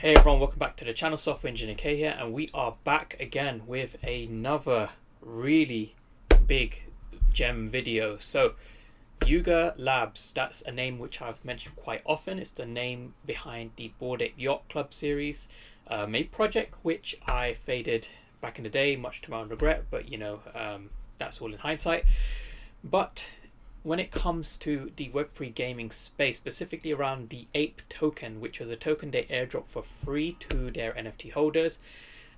Hey everyone, welcome back to the channel. Software Engineer K here, and we are back again with another really big gem video. So Yuga Labs, that's a name which I've mentioned quite often. It's the name behind the Bored Ape Yacht Club series, a project which I faded back in the day, much to my own regret, but that's all in hindsight. But when it comes to the Web3 gaming space, specifically around the APE token, which was a token they airdrop for free to their NFT holders,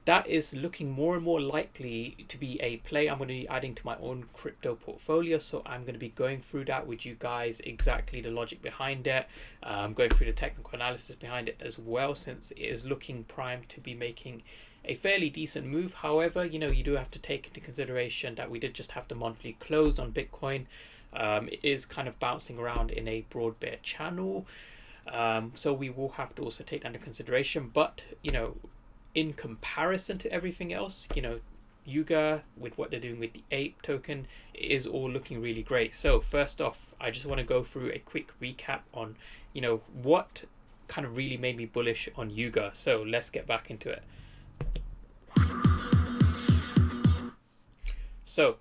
that is looking more and more likely to be a play I'm going to be adding to my own crypto portfolio. So I'm going to be going through that with you guys, exactly the logic behind it, going through the technical analysis behind it as well, since it is looking primed to be making a fairly decent move. However, you do have to take into consideration that we did just have the monthly close on Bitcoin. It is kind of bouncing around in a broad bear channel, so we will have to also take that into consideration. But in comparison to everything else, Yuga, with what they're doing with the ape token, it is all looking really great. So first off, I just want to go through a quick recap on what kind of really made me bullish on Yuga. So let's get back into it. So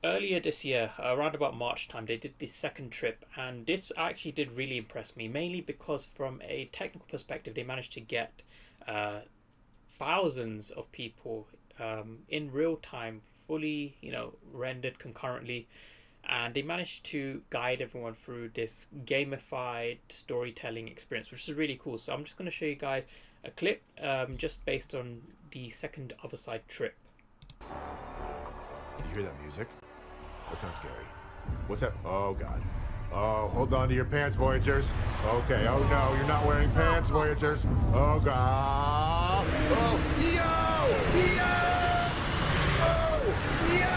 earlier this year, around about March time, they did the second trip, and this actually did really impress me, mainly because from a technical perspective, they managed to get thousands of people in real time, fully rendered concurrently, and they managed to guide everyone through this gamified storytelling experience, which is really cool. So I'm just going to show you guys a clip just based on the second other side trip. You hear that music? That sounds scary. What's that? Oh, God. Oh, hold on to your pants, Voyagers. Okay, oh no, you're not wearing pants, Voyagers. Oh, God. Oh, yo! Yo!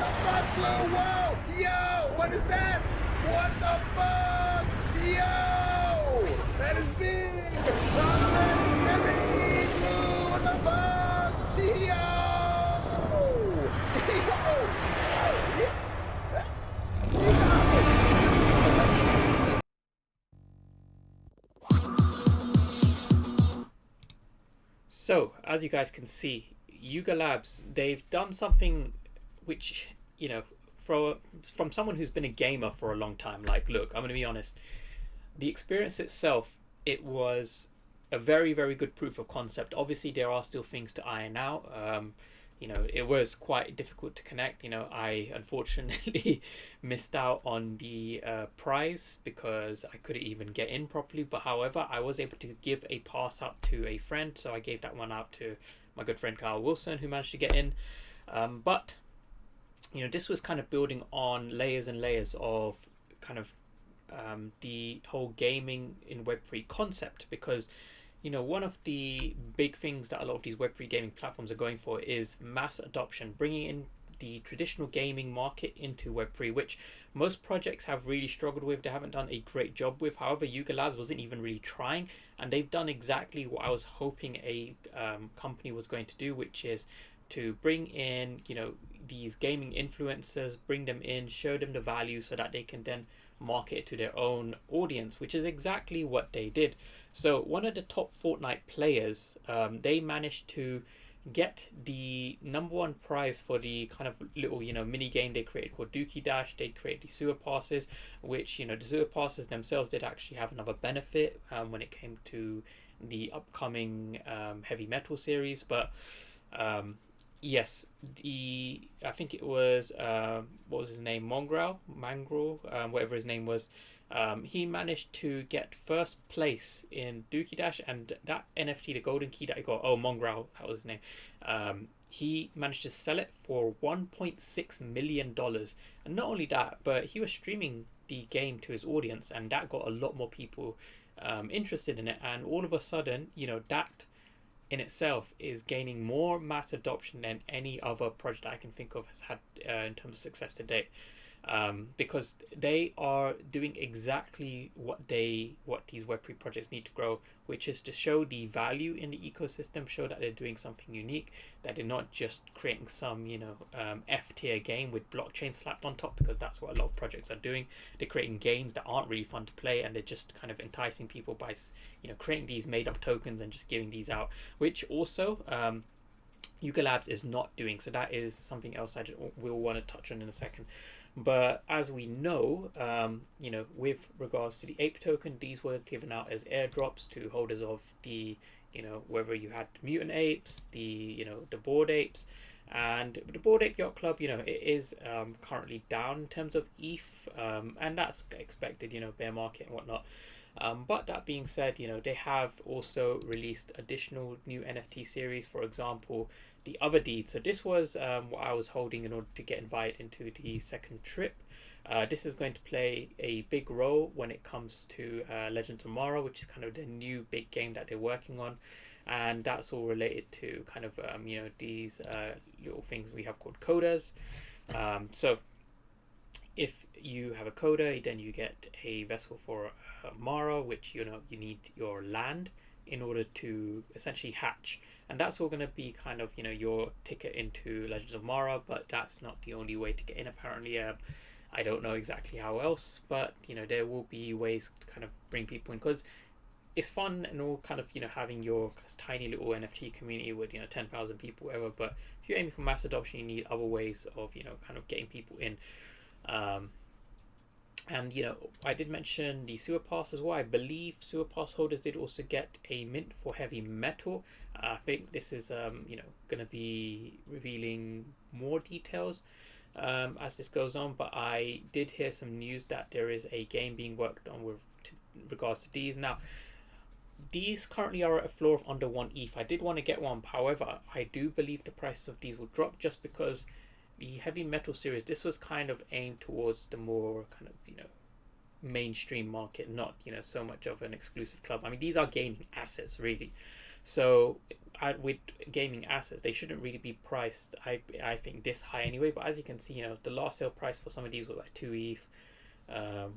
The butt flew! Whoa! Yo! What is that? What the fuck? Yo! That is big! Oh, that is scary! Whoa, what the fuck? Yo! So as you guys can see, Yuga Labs, they've done something which, from someone who's been a gamer for a long time, like, look, I'm going to be honest, the experience itself, it was a very, very good proof of concept. Obviously, there are still things to iron out. It was quite difficult to connect. I unfortunately missed out on the prize because I couldn't even get in properly. But however, I was able to give a pass out to a friend. So I gave that one out to my good friend Kyle Wilson, who managed to get in. But this was kind of building on layers and layers of kind of the whole gaming in Web3 concept, because one of the big things that a lot of these Web3 gaming platforms are going for is mass adoption, bringing in the traditional gaming market into Web3, which most projects have really struggled with. They haven't done a great job with. However, Yuga Labs wasn't even really trying, and they've done exactly what I was hoping a company was going to do, which is to bring in these gaming influencers, bring them in, show them the value so that they can then market it to their own audience, which is exactly what they did. So one of the top Fortnite players, they managed to get the #1 prize for the kind of little mini game they created called Dookie Dash. They created the sewer passes, which the sewer passes themselves did actually have another benefit when it came to the upcoming heavy metal series. But yes, I think it was what was his name, Mangrel, whatever his name was. He managed to get first place in Dookie Dash, and that NFT, the golden key that he got, Mongrel, that was his name. He managed to sell it for $1.6 million. And not only that, but he was streaming the game to his audience, and that got a lot more people interested in it. And all of a sudden, that in itself is gaining more mass adoption than any other project I can think of has had in terms of success to date. because they are doing exactly what these Web3 projects need to grow, which is to show the value in the ecosystem, show that they're doing something unique, that they're not just creating some F tier game with blockchain slapped on top, because that's what a lot of projects are doing. They're creating games that aren't really fun to play, and they're just kind of enticing people by creating these made up tokens and just giving these out, which also Yuga Labs is not doing. So that is something else I will want to touch on in a second. But as we know, with regards to the APE token, these were given out as airdrops to holders of the, whether you had mutant apes, the bored apes, and the Bored Ape Yacht Club, it is currently down in terms of ETH, and that's expected, bear market and whatnot. But that being said, they have also released additional new NFT series. For example, the Other Deed. So this was what I was holding in order to get invited into the second trip. This is going to play a big role when it comes to Legends of Tomorrow, which is kind of the new big game that they're working on. And that's all related to kind of, these little things we have called coders. So if you have a coder, then you get a vessel for Mara, which you need your land in order to essentially hatch, and that's all going to be kind of your ticket into Legends of Mara. But that's not the only way to get in, apparently. I don't know exactly how else, but there will be ways to kind of bring people in, because it's fun and all, kind of having your tiny little NFT community with 10,000 people, whatever. But if you're aiming for mass adoption, you need other ways of kind of getting people in. And I did mention the sewer pass as well. I believe sewer pass holders did also get a mint for heavy metal. I think this is going to be revealing more details as this goes on. But I did hear some news that there is a game being worked on with regards to these. Now, these currently are at a floor of under 1 ETH. I did want to get one, however, I do believe the prices of these will drop, just because the heavy metal series, this was kind of aimed towards the more kind of mainstream market, not so much of an exclusive club. I mean, these are gaming assets, really. So with gaming assets, they shouldn't really be priced, I think, this high anyway. But as you can see, the last sale price for some of these was like 2 ETH,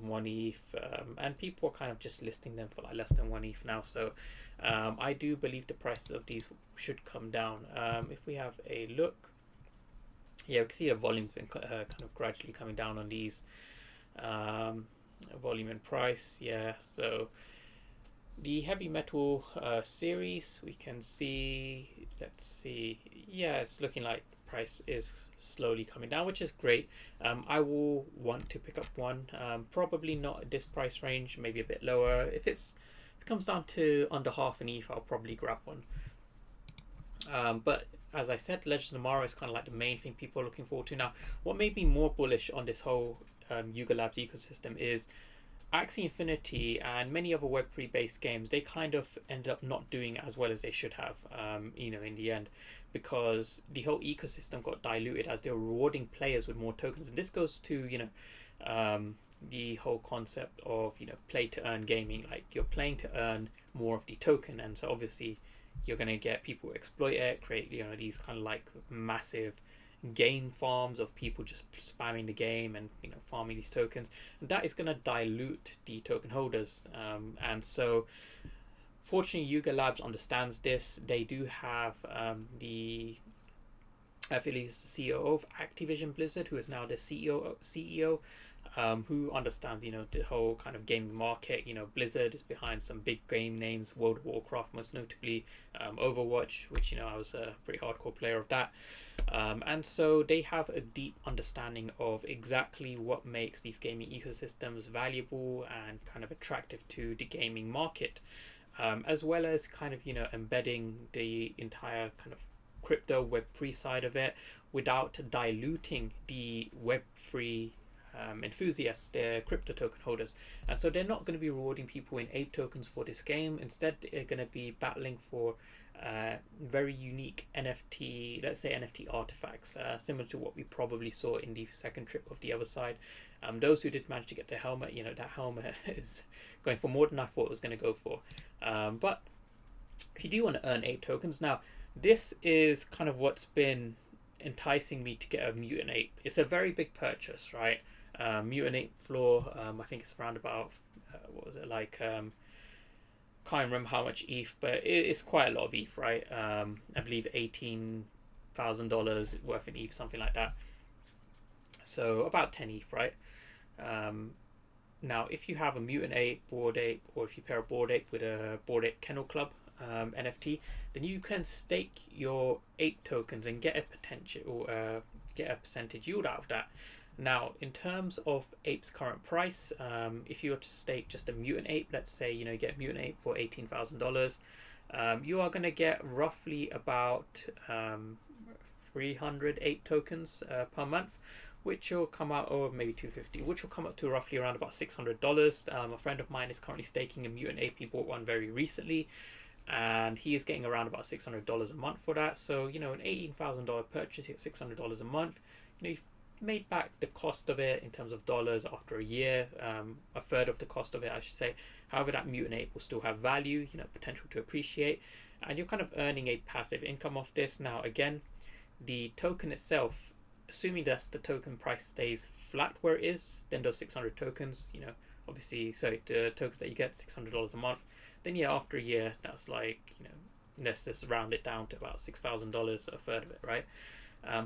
1 ETH, and people are kind of just listing them for like less than 1 ETH now. So I do believe the prices of these should come down. If we have a look, yeah, we can see the volume's been kind of gradually coming down on these. Volume and price, yeah. So the heavy metal series, we can see, let's see, yeah, it's looking like price is slowly coming down, which is great. I will want to pick up one, probably not at this price range, maybe a bit lower. If it comes down to under half an ETH, I'll probably grab one. But as I said, Legends of Tomorrow is kind of like the main thing people are looking forward to. Now, what made me more bullish on this whole Yuga Labs ecosystem is Axie Infinity and many other Web3 based games. They kind of ended up not doing as well as they should have, in the end, because the whole ecosystem got diluted as they were rewarding players with more tokens. And this goes to, the whole concept of, play to earn gaming. Like, you're playing to earn more of the token. And so obviously you're going to get people who exploit it, create these kind of like massive game farms of people just spamming the game and farming these tokens, and that is going to dilute the token holders. And so fortunately Yuga Labs understands this. They do have the I believe he's the CEO of Activision Blizzard, who is now the CEO, who understands, the whole kind of gaming market. Blizzard is behind some big game names, World of Warcraft most notably, Overwatch, which, I was a pretty hardcore player of that. And so they have a deep understanding of exactly what makes these gaming ecosystems valuable and kind of attractive to the gaming market, as well as kind of, embedding the entire kind of crypto Web3 side of it without diluting the Web3 enthusiasts, they're crypto token holders. And so they're not going to be rewarding people in APE tokens for this game. Instead, they're going to be battling for very unique NFT, let's say NFT artifacts, similar to what we probably saw in the second trip of the other side. Those who did manage to get the helmet, that helmet is going for more than I thought it was going to go for. But if you do want to earn APE tokens, now this is kind of what's been enticing me to get a mutant ape. It's a very big purchase, right? Mutant Ape floor, I think it's around about what was it like? Can't remember how much ETH, but it's quite a lot of ETH, right? I believe $18,000 worth in ETH, something like that. So about 10 ETH, right? Now, if you have a Mutant Ape, Bored Ape, or if you pair a Bored Ape with a Bored Ape Kennel Club NFT, then you can stake your ape tokens and get a percentage yield out of that. Now, in terms of ape's current price, if you were to stake just a mutant ape, let's say you get a mutant ape for $18,000, you are going to get roughly about 300 ape tokens per month, which will come out, or maybe 250, which will come up to roughly around about $600. A friend of mine is currently staking a mutant ape. He bought one very recently, and he is getting around about $600 a month for that. So an $18,000 purchase, you get $600 a month. You've made back the cost of it in terms of dollars after a year, a third of the cost of it, I should say. However, that mutant ape will still have value, potential to appreciate, and you're kind of earning a passive income off this. Now, again, the token itself, assuming that the token price stays flat where it is, then those 600 tokens, obviously, so the tokens that you get, $600 a month, then yeah, after a year, that's like, let's just round it down to about $6,000, a third of it, right?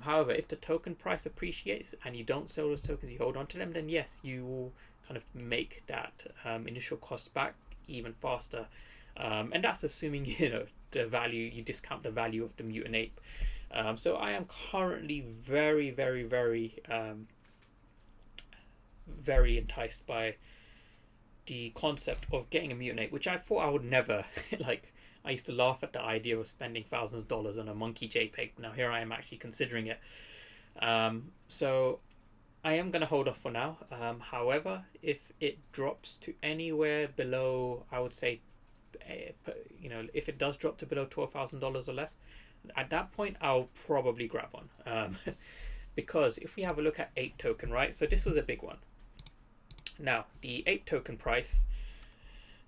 However, if the token price appreciates and you don't sell those tokens, you hold on to them, then yes, you will kind of make that initial cost back even faster. And that's assuming, the value, you discount the value of the mutant ape. So I am currently very, very, very, very enticed by the concept of getting a mutant ape, which I thought I would never like. I used to laugh at the idea of spending thousands of dollars on a monkey JPEG. Now here I am actually considering it. So I am going to hold off for now. However, if it drops to anywhere below, I would say, if it does drop to below $12,000 or less, at that point I'll probably grab one. Because if we have a look at APE token, right? So this was a big one. Now the APE token price,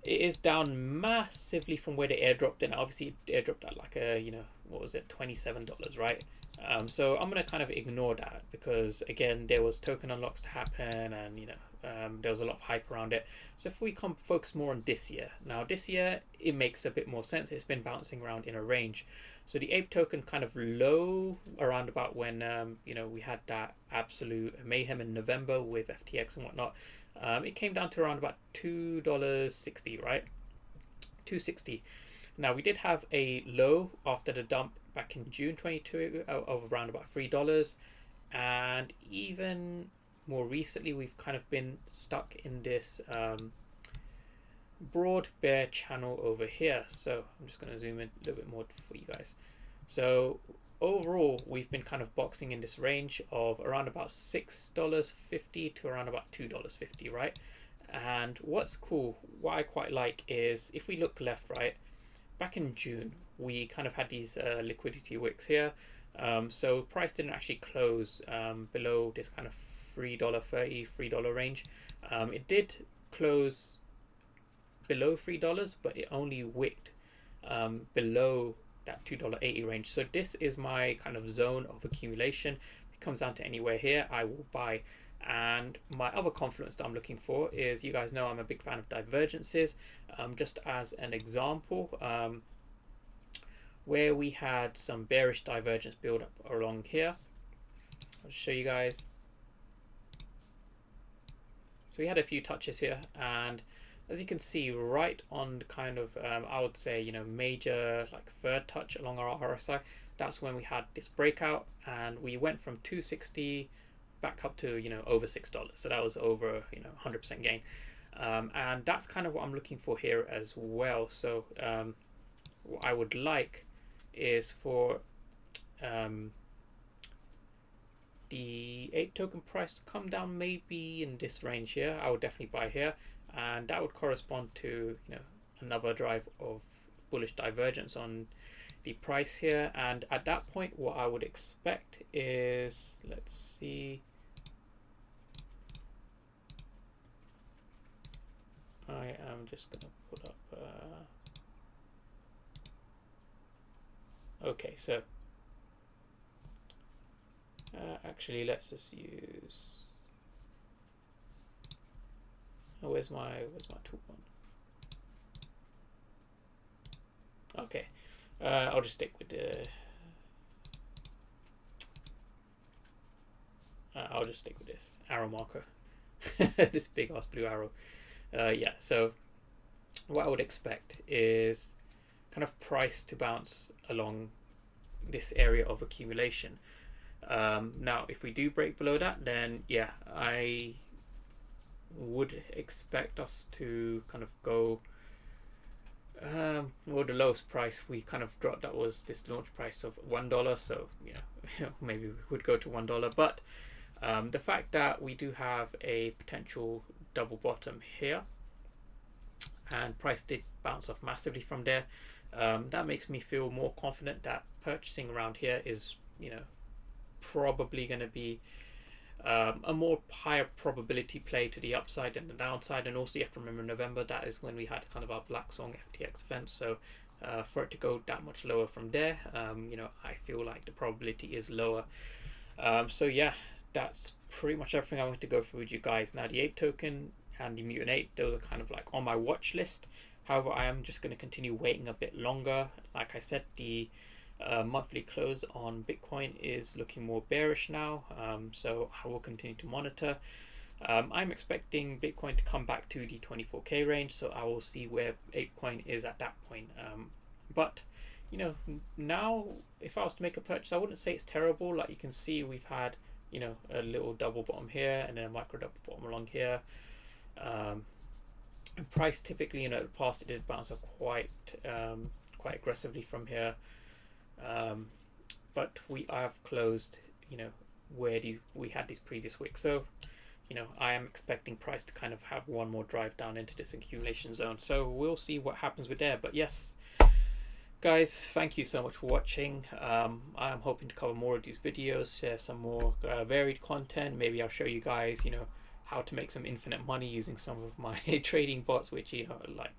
it is down massively from where the airdropped in. Obviously, it airdropped at like a, what was it, $27, right? So I'm going to kind of ignore that because, again, there was token unlocks to happen and, there was a lot of hype around it. So if we focus more on this year. Now, this year, it makes a bit more sense. It's been bouncing around in a range. So the APE token kind of low around about when, we had that absolute mayhem in November with FTX and whatnot. It came down to around about $2.60, right? $2.60. Now we did have a low after the dump back in June 22 of around about $3, and even more recently we've kind of been stuck in this broad bear channel over here. So I'm just going to zoom in a little bit more for you guys. So overall, we've been kind of boxing in this range of around about $6.50 to around about $2.50, right? And what's cool, what I quite like is if we look left, right, back in June, we kind of had these liquidity wicks here. So price didn't actually close below this kind of $3.30, $3 range. It did close below $3, but it only wicked below that $2.80 range. So this is my kind of zone of accumulation. If it comes down to anywhere here, I will buy. And my other confluence that I'm looking for is, you guys know I'm a big fan of divergences. Just as an example, where we had some bearish divergence build up along here, I'll show you guys. So we had a few touches here, and as you can see, right on kind of, I would say, major like third touch along our RSI, that's when we had this breakout, and we went from 260 back up to, over $6. So that was over, 100% gain. And that's kind of what I'm looking for here as well. So what I would like is for the APE token price to come down maybe in this range here. I would definitely buy here. And that would correspond to another drive of bullish divergence on the price here. And at that point, what I would expect is, let's see, I am just gonna put up okay, so actually let's just use, Oh, where's my tool one? Okay, I'll just stick with the. I'll just stick with this arrow marker, this big ass blue arrow. Yeah. So what I would expect is kind of price to bounce along this area of accumulation. Now, if we do break below that, then yeah, I would expect us to kind of go. Well, the lowest price we kind of dropped, that was this launch price of $1. So yeah, maybe we could go to $1, but the fact that we do have a potential double bottom here, and price did bounce off massively from there, that makes me feel more confident that purchasing around here is probably going to be a more higher probability play to the upside than the downside. And also you have to remember, November, that is when we had kind of our Black Song FTX event, so for it to go that much lower from there, I feel like the probability is lower. So yeah, that's pretty much everything I wanted to go through with you guys. Now, the APE token and the Mutant Ape, those are kind of like on my watch list. However, I am just going to continue waiting a bit longer. Like I said, the monthly close on Bitcoin is looking more bearish now, so I will continue to monitor. I'm expecting Bitcoin to come back to the 24k range, so I will see where Bitcoin is at that point. But now if I was to make a purchase, I wouldn't say it's terrible. Like you can see, we've had a little double bottom here and then a micro double bottom along here. And price typically, in the past, it did bounce up quite aggressively from here. But we have closed, where we had these previous wicks. So, I am expecting price to kind of have one more drive down into this accumulation zone. So we'll see what happens with there. But yes, guys, thank you so much for watching. I am hoping to cover more of these videos, share some more varied content. Maybe I'll show you guys, how to make some infinite money using some of my trading bots, which like,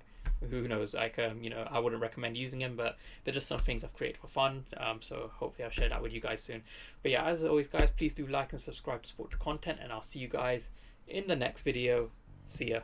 who knows, like I wouldn't recommend using them, but they're just some things I've created for fun. So hopefully I'll share that with you guys soon. But yeah, as always, guys, please do like and subscribe to support the content, and I'll see you guys in the next video. See ya.